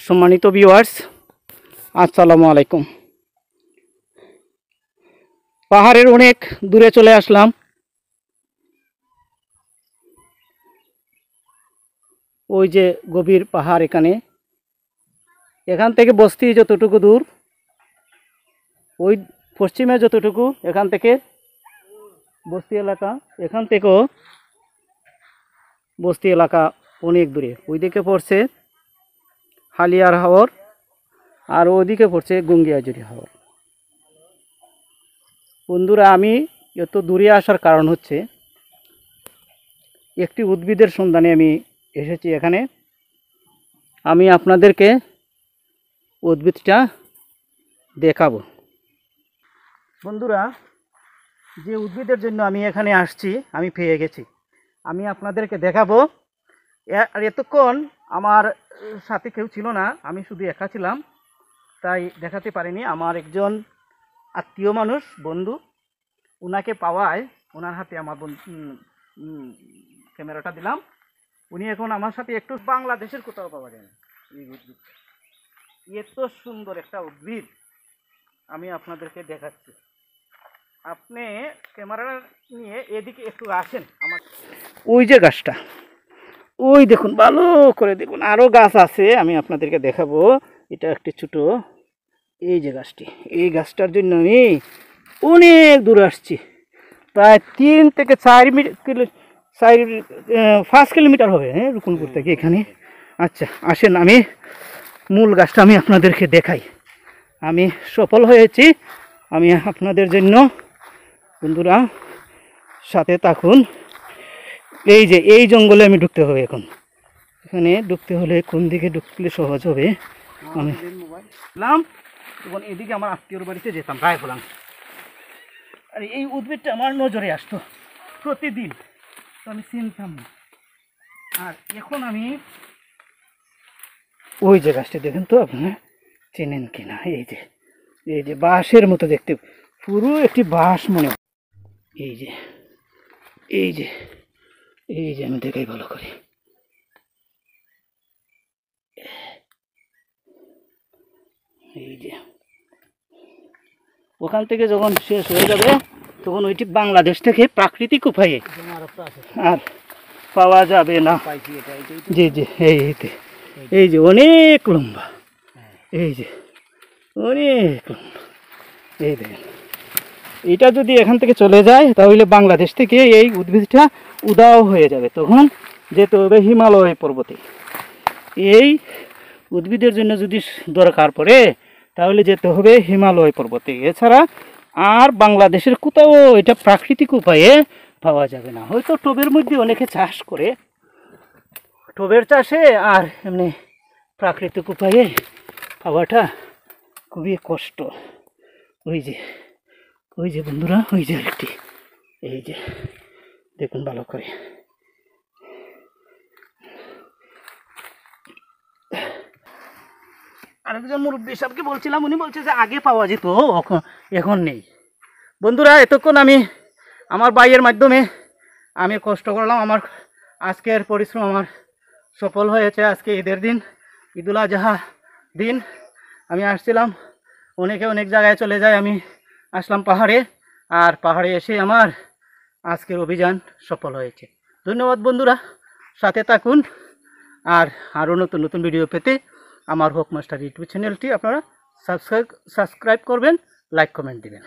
সম্মানিত ভিউয়ার্স, আসসালামু আলাইকুম। পাহাড়ের অনেক দূরে চলে আসলাম। ওই যে গভীর পাহাড়, এখান থেকে বস্তি যতটুকু দূর, ওই পশ্চিমে যতটুকু, এখান থেকে বস্তি এলাকা, এখান থেকেও বস্তি এলাকা অনেক দূরে। ওইদিকে পড়ছে হালিয়ার হাওর আর ওইদিকে পড়ছে গঙ্গিয়াজুরি হাওর। বন্ধুরা, আমি এত দূরে আসার কারণ হচ্ছে একটি উদ্ভিদের সন্ধানে আমি এসেছি এখানে। আমি আপনাদেরকে উদ্ভিদটা দেখাবো। বন্ধুরা, যে উদ্ভিদের জন্য আমি এখানে আসছি আমি পেয়ে গেছি, আমি আপনাদেরকে দেখাবো। আর এতক্ষণ আমার সাথে কেউ ছিল না, আমি শুধু একা ছিলাম, তাই দেখাতে পারিনি। আমার একজন আত্মীয় মানুষ, বন্ধু, ওনাকে পাওয়ায় ওনার হাতে আমার ক্যামেরাটা দিলাম। উনি এখন আমার সাথে একটু, বাংলাদেশের কোথাও পাওয়া যায় না এই উদ্ভিদ, এত সুন্দর একটা উদ্ভিদ আমি আপনাদেরকে দেখাচ্ছি। আপনি ক্যামেরা নিয়ে এদিকে একটু আসেন। আমার ওই যে গাছটা, ওই দেখুন, ভালো করে দেখুন, আরও গাছ আছে, আমি আপনাদেরকে দেখাবো। এটা একটি ছোট, এই যে গাছটি, এই গাছটার জন্য আমি অনেক দূর আসছি, প্রায় 3 থেকে 5 কিলোমিটার হবে রুকুনপুর থেকে এখানে। আচ্ছা আসেন, আমি মূল গাছটা আমি আপনাদেরকে দেখাই। আমি সফল হয়েছি, আমি আপনাদের জন্য। বন্ধুরা সাথে থাকুন। এই যে এই জঙ্গলে আমি ঢুকতে হবে এখন। এখানে ঢুকতে হলে কোন দিকে ঢুকলে সহজ হবে? আমি তখন এদিকে আমার আত্মীয়র বাড়িতে যেতাম, গায়ে ফেলাম। আর এই উদ্ভিদটা আমার নজরে আসতো প্রতিদিন, তো আমি চিনতাম না। আর এখন আমি ওই যে গাছটা দেখেন তো, আপনারা চেনেন কিনা? এই যে বাঁশের মতো দেখতে, পুরো একটি বাঁশ মনে হয়। এই যে এই যে এই যে আমি দেখাই ভালো করে। এই যে ওখান থেকে যখন শেষ হয়ে যাবে তখন ওইটি বাংলাদেশ থেকে প্রাকৃতিক উপায়ে আর পাওয়া যাবে না। জি জি, এই যে অনেক লম্বা, এই যে অনেক লম্বা, এই দেখেন। এটা যদি এখান থেকে চলে যায় তাহলে বাংলাদেশ থেকে এই উদ্ভিদটা উধাও হয়ে যাবে। তখন যেতে হবে হিমালয় পর্বতে। এই উদ্ভিদের জন্য যদি দরকার পড়ে তাহলে যেতে হবে হিমালয় পর্বতে, এছাড়া আর বাংলাদেশের কোথাও এটা প্রাকৃতিক উপায়ে পাওয়া যাবে না। হয়তো টবের মধ্যে অনেকে চাষ করে, টবের চাষে, আর এমনি প্রাকৃতিক উপায়ে পাওয়াটা খুবই কষ্ট। ওই যে বন্ধুরা, ওই যে আরেকটি, এই যে দেখুন ভালো করে। আরেকজন মুরব্বী সাহেবকে বলছিলাম, উনি বলছে যে আগে পাওয়া যেত, এখন নেই। বন্ধুরা, এতক্ষণ আমি আমার ভাইয়ের মাধ্যমে আমি কষ্ট করলাম, আমার আজকের পরিশ্রম আমার সফল হয়েছে। আজকে ঈদের দিন, ঈদুল আজহা দিন। আমি আসছিলাম, অনেকে অনেক জায়গায় চলে যায়, আমি আসলাম পাহাড়ে, আর পাহাড়ে এসে আমার আজকের অভিযান সফল হয়েছে। ধন্যবাদ বন্ধুরা, সাথে থাকুন। আর আরও নতুন নতুন ভিডিও পেতে আমার হক মাস্টার ইউটিউব চ্যানেলটি আপনারা সাবস্ক্রাইব করবেন, লাইক কমেন্ট দিবেন।